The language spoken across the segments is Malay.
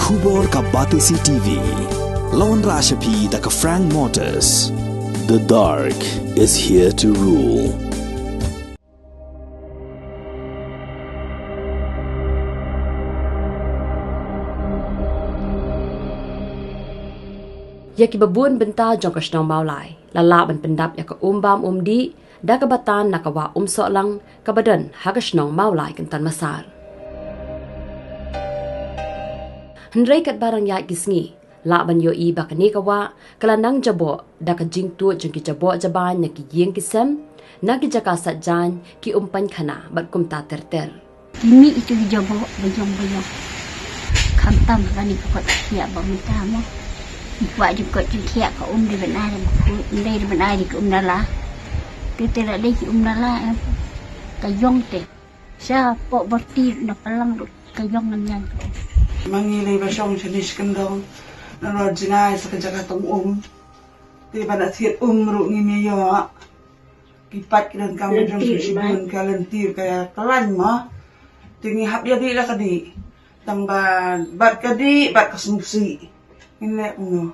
Khubor ka Batisi TV. Lawan Rashapi da ka Frank Motors. The dark is here to rule. Yaki babun benta jong kasnong maulai. Lala ban pendap yaka umbam umdi. Da kabatan nakawa solang kabadan hagasnong maulai kentan masar. Hendrai kat barang yak gisngi. La ban yo i bakani kawa kalanang jabo da ka jingtu jong ki jabo jaban yaki yeng kisem. Nagi jaka satjan ki umpan khana bat kumta terter. Kini itu jabo bejong-bejong. Kantam kani kokot ya bamita mo. Buat juga jengkiak ke di benar, di benar di nala. Kita tak lagi nala, kayong teh. Siapa berti nak pelang kayong nanya. Mangilay basyong jenis kendong, nalod jingay sa kajakatong Di ba natit ru ngini yo. Kipat kilang kami dong susibun kalentir kaya kalan mo. Tingi hap jadi lah kadi. Tambah bat kadi bat kasumusi. Ini uno.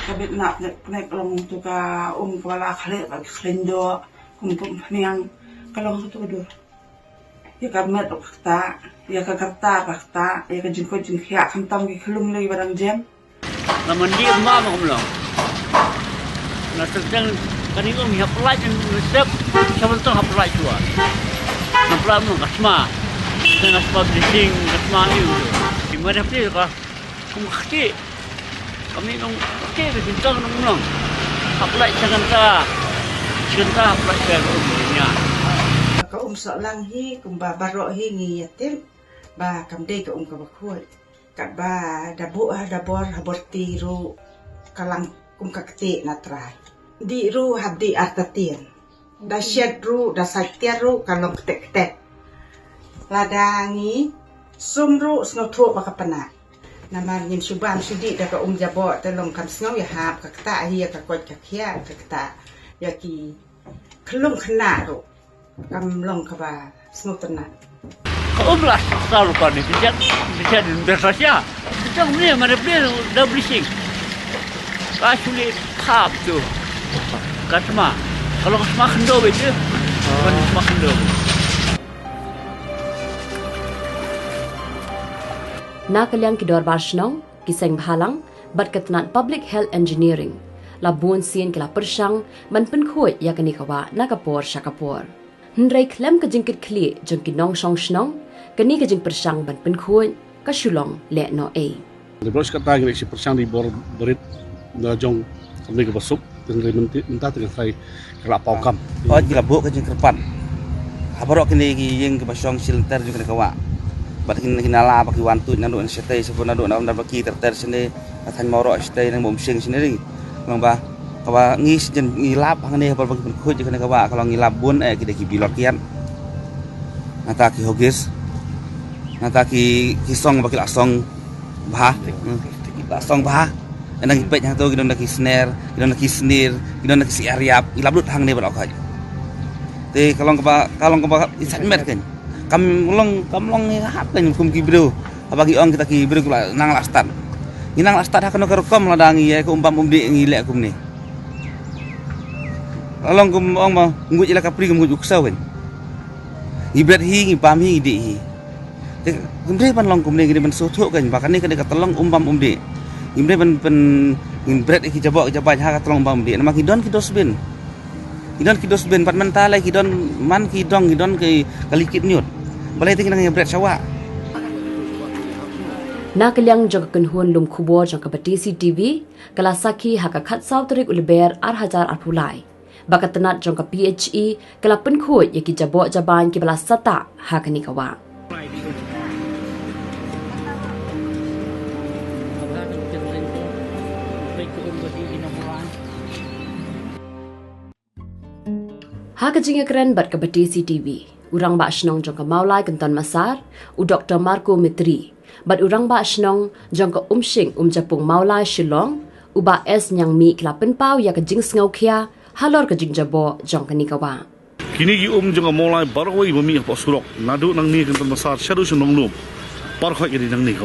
Kabit nak long tu ka kepala kali bagi kelendo kumpul niang kalau tu dur. Ya kamet okta, ya kakarta pakta, ya kajingko jingkia kantam ki kelum lagi barang jam. Naman di umma mo kumlo. Nasagdang kanino mi apply ng step samantang apply tuwa. Apply mo kasma. Dengan publishing kasma itu. Di mana pun ka kumkati. Kami nung okay bintang nung apply saganta apply sa umnya. Ka sa lang hi kumba baro hi ni yatim ba kamde ka ka bakhoi ka ba dabu dabor haborti ru kalang kakti natrai di ru habdi artatien da shed ru da satya ru kalong tek ladangi sumru snotho makapana naman yin subam sidi da ka jabo telong kam sngaw ya hap kakta hi ka kot kakya kakta yaki kelung khna ru kam long kaba snotenan Keumlah selalu kan bisa di Indonesia. Kita ni mana beli dah berising. Kasih kap tu. Kasma. Kalau kasma kendo betul. Bukan kasma kendo. Nakalyang kidor barshnong, kiseng bahalang, bat ketenat public health engineering. Labun sin kila persyang, man penkhoy ya kanikawa nakapor syakapor. Hendrai klem kejingkit kli jengki nong shong shnong, kani kejing persyang ban penkhoy, kasyulong le no e. Di bawah kata gini si persyang di bawah berit jong kami ke basup, hendrai mentah dengan saya kelap paukam. Oh jika bu kejing kerpan, habarok kini yang ke basyong silter juga kawa. Bat kinala pakai wantu nado nsetai sepuna nado nam baki terter sini athan moro stay nang bomsing sini mang ba kawa ngis jen ngilap hangane hapal bagi penkuj kana kawa kalau ngilap bun kita ki bilot kian nata ki hogis nata ki song baki lasong bah lasong bah enang ipet yang tu kita nak ki snare kita nak ki snare kita nak si ariap ilap lut hang ne balok kaj te kalau kaba isan mer kan kamlong hap kan kum ki bro abagi ong kita ki bro nang lastan inang lastan hakno kerekom ladangi ya ko umpam umdi ngilek kum ni along kum ong ma ngut ila kapri kum uksa wen ibrat hi ngipam hi di hi kumre pan long kum ni gini ban sothok kan bakan ni kan telong umpam umdi imre ban ibrat ki jabok jaban ha telong umpam umdi nama kidon kidosbin pat mentale kidon man kidong ke kalikit nyut balai tinggal yang berat syawa. Nakalyang jog kenhun lum khubor jong Batisi TV kalasaki haka khatsau tarik ulber arhajar arpulai. Bakatanat jong PHE kala penkhoy yaki jabo jaban ki bala sata hakani kawa. Haka jinga keren bat ke Batisi TV. Urang ba shnong jong ka maulai kentan masar, u Dr. Marco Mitri. Bat urang ba shnong jong ka umshing japung maulai Shillong, u ba es nyang mi klapen pau ya ka jing sngaw kia, halor ka jing jabo jong ka nikawa. Kini gi jong ka maulai barwai bami pa surok, nadu nang ni kentan masar shadow sunong lum. Parkhoi gidi nang ni ka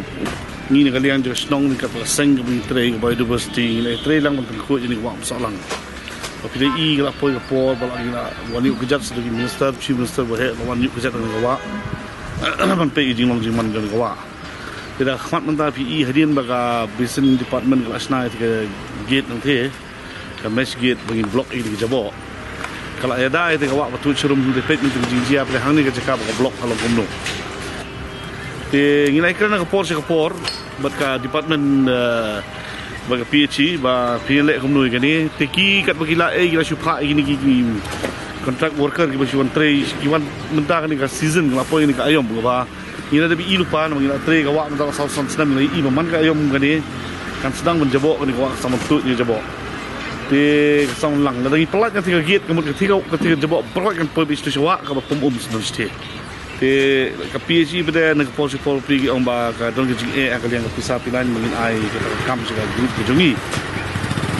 ni kalian juga senang ni kata seng ke tray ke biodiversity ni tray lang mentang kuat jadi wak masalah. Tapi dia kalau apa balak ni lah wani kerja sebagai minister, chief minister bahaya wani kerja dengan wak. Man pe jing man dengan wak. Tidak khmat mentah PE hadian baga business department kelas naik ke gate nanti ke mesh gate bagi blok ini ke jabok. Kalau ada itu kawak betul cerum depet ni tinggi apa hang ni ke cakap ke blok kalau kumno. Ngilai kerana kapor berka department baga PHE ba pilek kumno gani teki kat bagi la gila syupha gini contract worker ki bagi tray kiwan mentah ni ke season apa ini ke ayam ba ina tapi lupa nama ina tray kawak mentah sausan senam ni man ke ayam gani kan sedang menjabok ni kawak sama tu ni jabok. Di sang lang dari pelat yang tiga gate kemudian ketika jebak berat kan pergi itu siapa kalau pemum sebenarnya. Di PHE pada nak polisi pergi orang bak don kerja akan yang pisah pilan mungkin ai kita kam juga grup kejungi.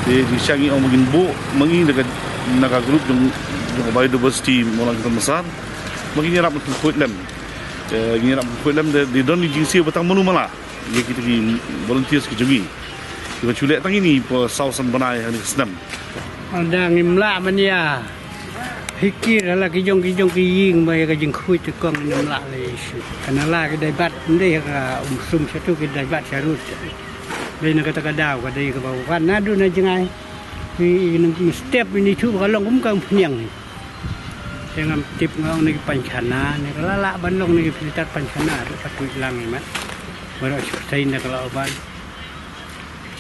Di siangi orang mungkin mungkin dekat naga grup yang biodiversity mulang kita besar mungkin nyerap untuk kuitlem. Nyerap kuitlem di don jingsi betang menu malah. Dia kita volunteers kejungi. Iba culik tang ini sausan banai hari senam. Ada ngimla mania. Hikir ala kijong kiying bay kajing kuit tukang ngimla le isu. Kanala ke debat ndai ka sum satu ke debat sarut. Lai nak kata kadau ka dai ka bawa nadu na jengai. Ni step ini tu kalau kang penyang ni. Dengan tip ngau ni pancana ni lala bandong ni filter pancana tu patut lang ni mat. Baru saya nak kalau ban.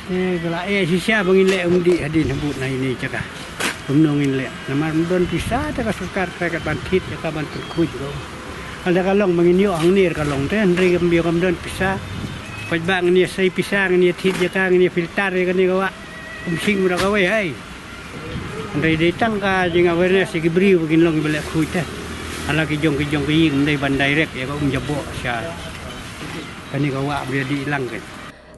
Kalau sisa bangin lek undi hadin sebut nah ini cakap pemnongin lek nama don pisah cakap sukar cakap bantit cakap bantit kuj go ada kalong bangin yo angir kalong teh ndri kambio kamdon pisah pajbang ni sai pisah ni tit cakap ni filter kan ni kawa umsing mura kawe hai ndri ditang ka jing awareness gibri bangin long belek kuj teh ala kijong ying ndai ban direct ya ka jabo sya kan ni kawa dia diilang kan.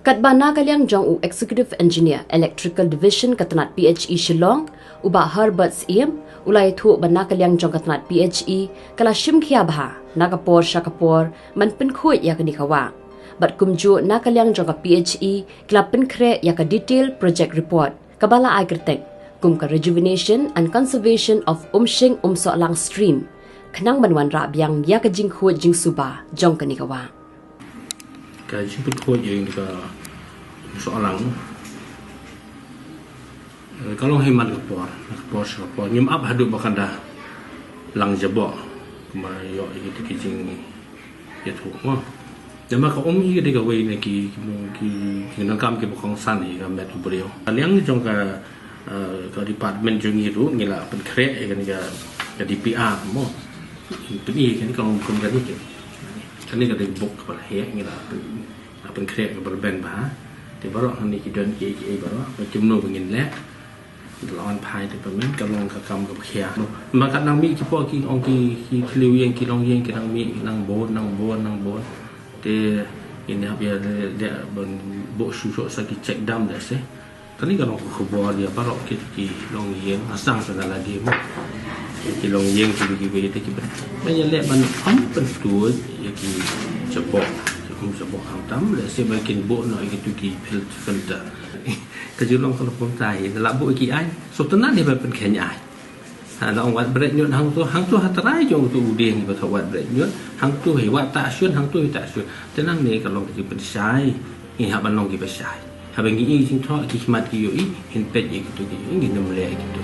Katbana kaliang jong executive engineer electrical division katanat PHE Shillong uba Herbert Iem ulai thu bana kaliang jong katanat PHE kala shim khia bha nakapor shakapor man pin khoi ya kani khawa bat kumju na kaliang jong ka PHE kala pin khre ya ka detail project report kabala agrtek kum ka rejuvenation and conservation of umshing umsolang stream khnang banwan ra byang ya ka jing khoi jing suba jong kani khawa Kaji berkuat yang juga soalan kalau hemat kapor nyum ab hadu bakanda lang jabo kemarin yo itu kijing ya tu mo jama ka omi ke dega wei ne ki nang kam ke bokong san ni kam betu brio aliang jong ka department jong itu ngila pen kre kan ga DPR mo itu ni kan kalau kum kan ni kan ni kada bok kepala he ngila apa krek berben bah di baru ni kita ki baru macam no bengin le lawan pai di pemen kalong ka kam ka khia maka nang mi ki po ki ong ki liu yang ki long yang ki nang mi nang bon te ini apa dia bon bo su so sa ki check dam dah se kan ni kalong ko bo dia baru ki long yang asang segala dia mo ki long yang ki be te ki ben le ban am pentu ya ki jabok sebab hantam le sebagian bo no itu ki filter kejulong kalau pun tai la bo ki ai so tenan dia ben kenya ai la ong wat brek nyot hang tu hatarai jong tu udeng ba thawat brek nyot hang tu he wat ta syun hang tu ta syun tenan ni kalau ki pen sai ni ha ban long ki ba sai ha ben ki sing tho ki mat ki yo i hin pet ki tu ki ngi nem le ki tu